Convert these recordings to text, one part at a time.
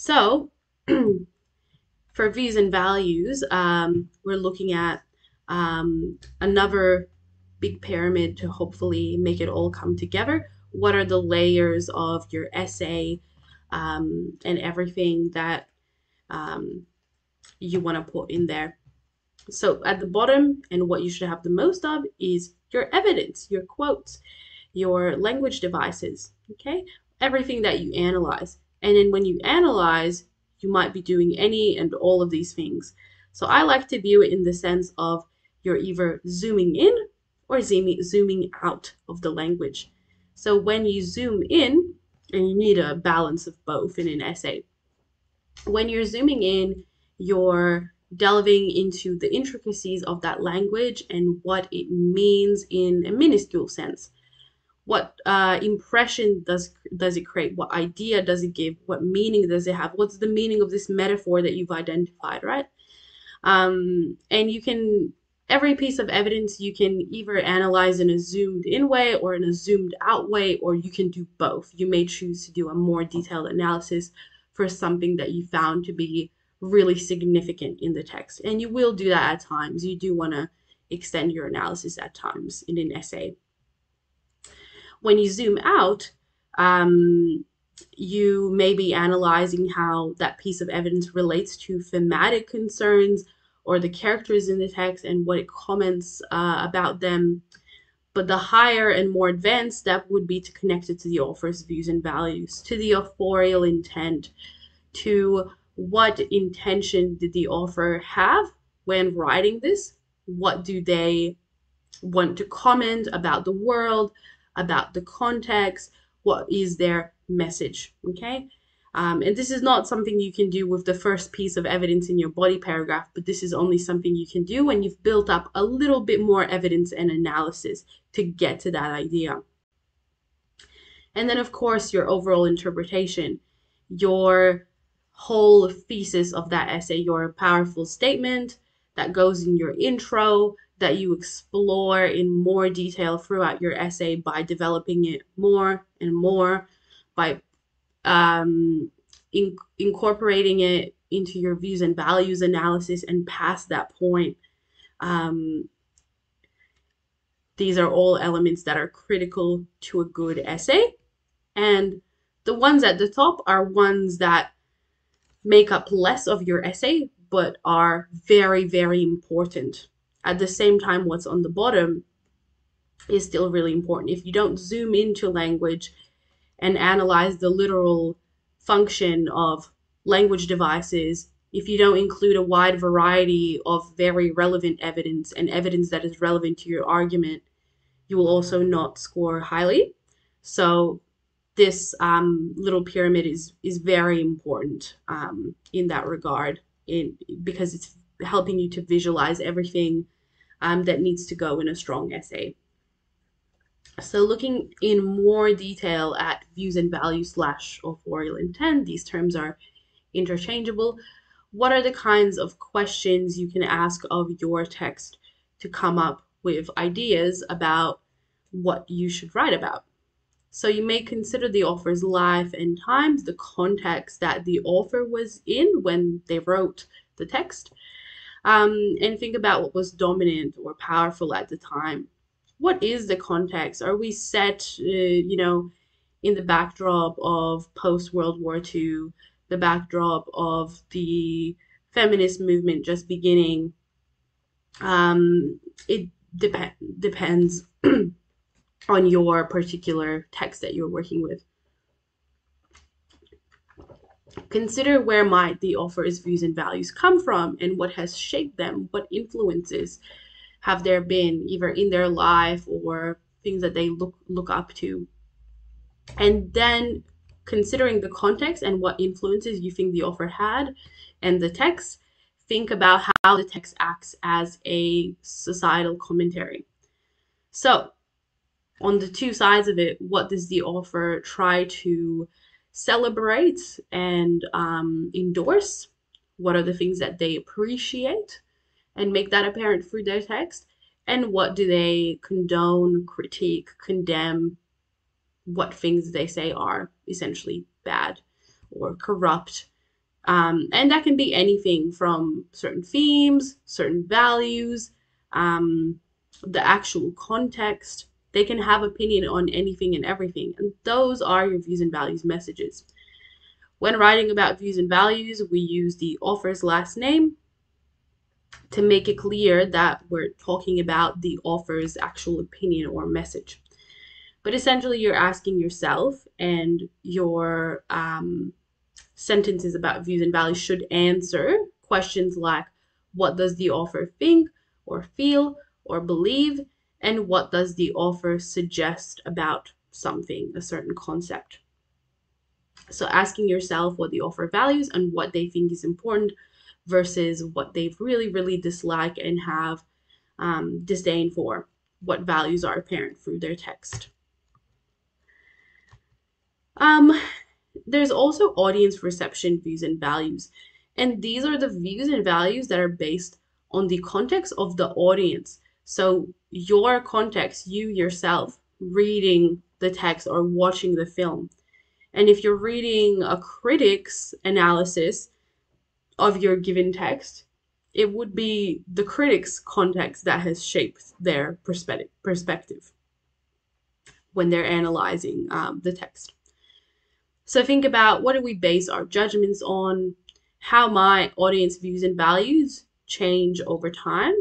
So for views and values, we're looking at another big pyramid to hopefully make it all come together. What are the layers of your essay and everything that um, you want to put in there? So at the bottom, and what you should have the most of, is your evidence, your quotes, your language devices, okay? Everything that you analyze. And then when you analyze, you might be doing any and all of these things. So I like to view it in the sense of you're either zooming in or zooming out of the language. So when you zoom in, and you need a balance of both in an essay, when you're zooming in, you're delving into the intricacies of that language and what it means in a minuscule sense. What impression does it create? What idea does it give? What meaning does it have? What's the meaning of this metaphor that you've identified, right? And you can every piece of evidence you can either analyze in a zoomed in way or in a zoomed out way, or you can do both. You may choose to do a more detailed analysis for something that you found to be really significant in the text. And you will do that at times. You do want to extend your analysis at times in an essay. When you zoom out, um, you may be analyzing how that piece of evidence relates to thematic concerns or the characters in the text and what it comments about them. But the higher and more advanced step would be to connect it to the author's views and values, to the authorial intent, to what intention did the author have when writing this? What do they want to comment about the world, about the context? What is their message? Okay. And this is not something you can do with the first piece of evidence in your body paragraph, but this is only something you can do when you've built up a little bit more evidence and analysis to get to that idea. And then, of course, your overall interpretation, your whole thesis of that essay, your powerful statement that goes in your intro, that you explore in more detail throughout your essay by developing it more and more, by incorporating it into your views and values analysis, and past that point. Um, these are all elements that are critical to a good essay. And the ones at the top are ones that make up less of your essay, but are very, very important. At the same time, what's on the bottom is still really important. If you don't zoom into language and analyze the literal function of language devices, if you don't include a wide variety of very relevant evidence and evidence that is relevant to your argument, you will also not score highly. So this little pyramid is very important in that regard, because it's helping you to visualize everything that needs to go in a strong essay. So looking in more detail at views and values / authorial intent, these terms are interchangeable. What are the kinds of questions you can ask of your text to come up with ideas about what you should write about? So you may consider the author's life and times, the context that the author was in when they wrote the text, and think about what was dominant or powerful at the time. What is the context? Are we set, in the backdrop of post-World War II, the backdrop of the feminist movement just beginning? It depends on your particular text that you're working with. Consider where might the author's views and values come from and what has shaped them, what influences have there been either in their life or things that they look up to. And then considering the context and what influences you think the author had and the text, think about how the text acts as a societal commentary. So on the two sides of it, what does the author try to celebrate and endorse? What are the things that they appreciate and make that apparent through their text? And what do they condone, critique, condemn? What things they say are essentially bad or corrupt, And that can be anything from certain themes, certain values, um, the actual context. They can have opinion on anything and everything. And those are your views and values messages. When writing about views and values, we use the author's last name to make it clear that we're talking about the author's actual opinion or message. But essentially, you're asking yourself, and your sentences about views and values should answer questions like, what does the author think or feel or believe? And what does the author suggest about something, a certain concept? So asking yourself what the author values and what they think is important versus what they really, really dislike and have disdain for, what values are apparent through their text. Um, there's also audience reception views and values. And these are the views and values that are based on the context of the audience. So your context, you yourself reading the text or watching the film. And if you're reading a critic's analysis of your given text, it would be the critic's context that has shaped their perspective when they're analyzing the text. So think about, what do we base our judgments on? How my audience views and values change over time?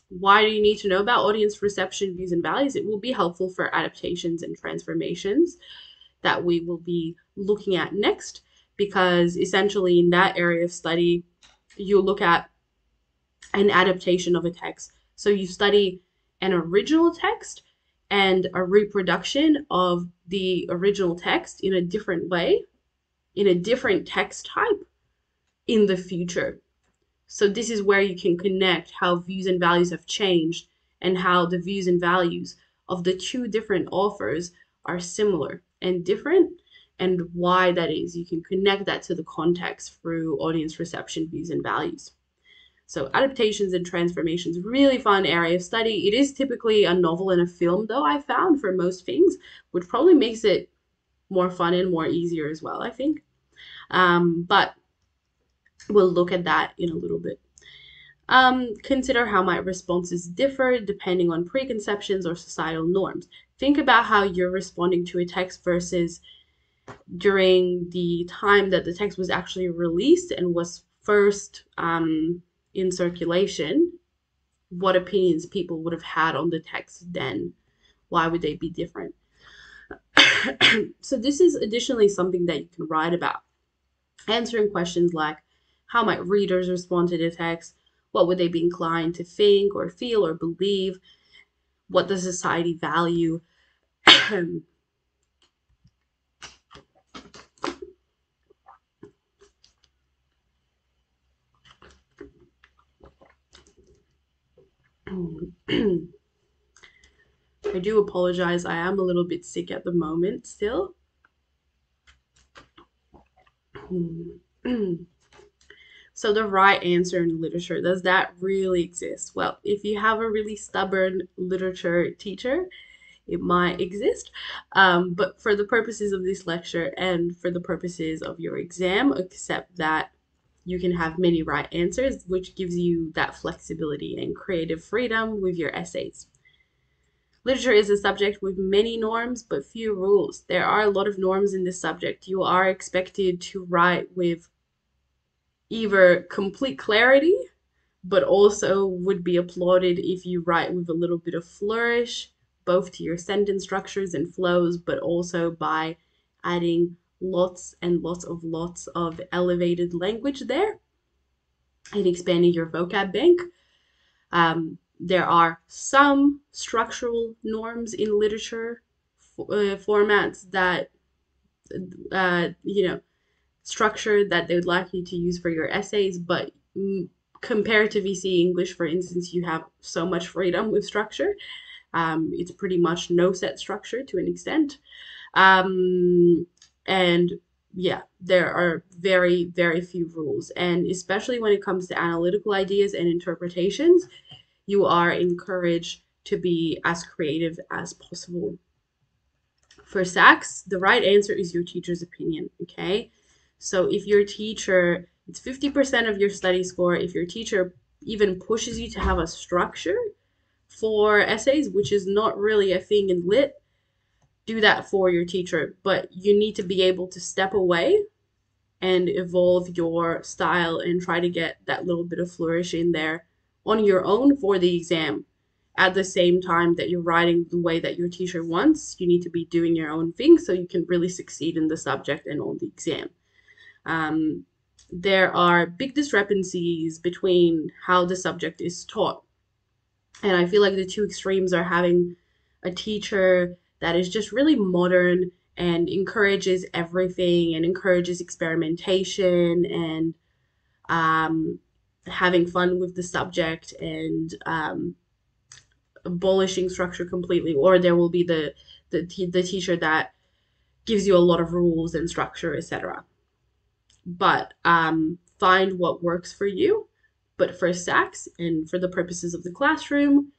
Why do you need to know about audience reception, views, and values? It will be helpful for adaptations and transformations that we will be looking at next, because essentially in that area of study, you look at an adaptation of a text. So you study an original text and a reproduction of the original text in a different way, in a different text type in the future. So this is where you can connect how views and values have changed and how the views and values of the two different authors are similar and different, and why that is. You can connect that to the context through audience reception, views, and values. So adaptations and transformations, really fun area of study. It is typically a novel and a film, though, I found, for most things, which probably makes it more fun and more easier as well, I think. But we'll look at that in a little bit. Consider how my responses differ depending on preconceptions or societal norms. Think about how you're responding to a text versus during the time that the text was actually released and was first in circulation. What opinions people would have had on the text then? Why would they be different? So this is additionally something that you can write about. Answering questions like, how might readers respond to the text? What would they be inclined to think or feel or believe? What does society value? I do apologize. I am a little bit sick at the moment still. So the right answer in literature, does that really exist? Well, if you have a really stubborn literature teacher, it might exist. But for the purposes of this lecture and for the purposes of your exam, accept that you can have many right answers, which gives you that flexibility and creative freedom with your essays. Literature is a subject with many norms, but few rules. There are a lot of norms in this subject. You are expected to write with either complete clarity, but also would be applauded if you write with a little bit of flourish, both to your sentence structures and flows, but also by adding lots and lots of elevated language there and expanding your vocab bank. There are some structural norms in literature formats that, structure that they would like you to use for your essays, but compared to VCE English, for instance, you have so much freedom with structure. It's pretty much no set structure to an extent. And yeah, there are very, very few rules. And especially when it comes to analytical ideas and interpretations, you are encouraged to be as creative as possible. For SACs, the right answer is your teacher's opinion, okay? So if your teacher, it's 50% of your study score, if your teacher even pushes you to have a structure for essays, which is not really a thing in lit, do that for your teacher. But you need to be able to step away and evolve your style and try to get that little bit of flourish in there on your own for the exam. At the same time that you're writing the way that your teacher wants, you need to be doing your own thing so you can really succeed in the subject and on the exam. Um, there are big discrepancies between how the subject is taught. And I feel like the two extremes are having a teacher that is just really modern and encourages everything and encourages experimentation and um, having fun with the subject and abolishing structure completely. Or there will be the teacher that gives you a lot of rules and structure, etc. But find what works for you. But for SACs and for the purposes of the classroom,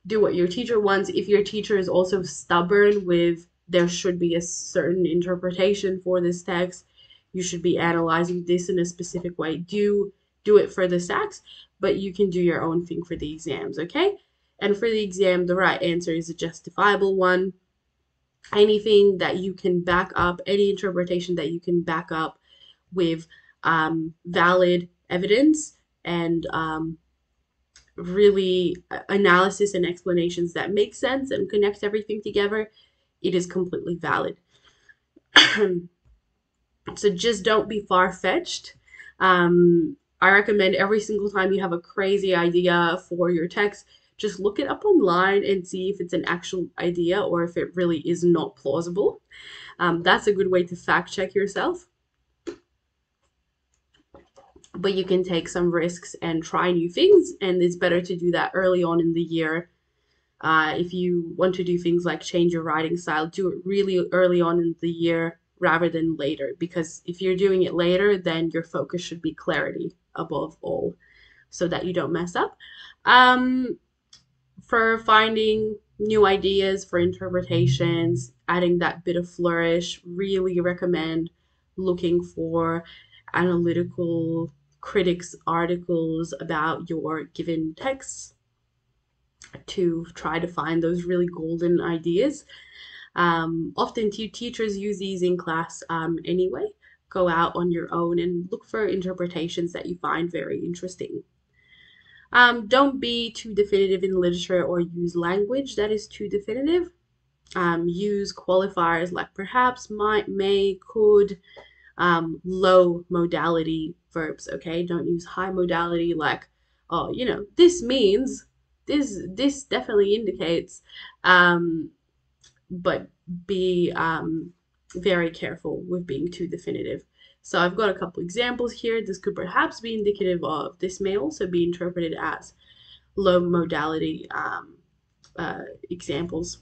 do what your teacher wants. If your teacher is also stubborn with there should be a certain interpretation for this text, you should be analyzing this in a specific way. Do it for the SACs, but you can do your own thing for the exams, okay? And for the exam, the right answer is a justifiable one. Anything that you can back up, any interpretation that you can back up with valid evidence and really analysis and explanations that make sense and connect everything together, it is completely valid. So just don't be far-fetched. I recommend every single time you have a crazy idea for your text, just look it up online and see if it's an actual idea or if it really is not plausible. That's a good way to fact check yourself. But you can take some risks and try new things, and it's better to do that early on in the year. If you want to do things like change your writing style, do it really early on in the year rather than later, because if you're doing it later, then your focus should be clarity above all so that you don't mess up. Um, for finding new ideas for interpretations, adding that bit of flourish, really recommend looking for analytical critics articles about your given texts to try to find those really golden ideas. Often teachers use these in class anyway. Go out on your own and look for interpretations that you find very interesting. Don't be too definitive in literature or use language that is too definitive. Use qualifiers like perhaps, might, may, could, low modality verbs, okay? Don't use high modality like, oh, this means, this definitely indicates, but be very careful with being too definitive. So I've got a couple examples here. This could perhaps be indicative of, this may also be interpreted as low modality examples.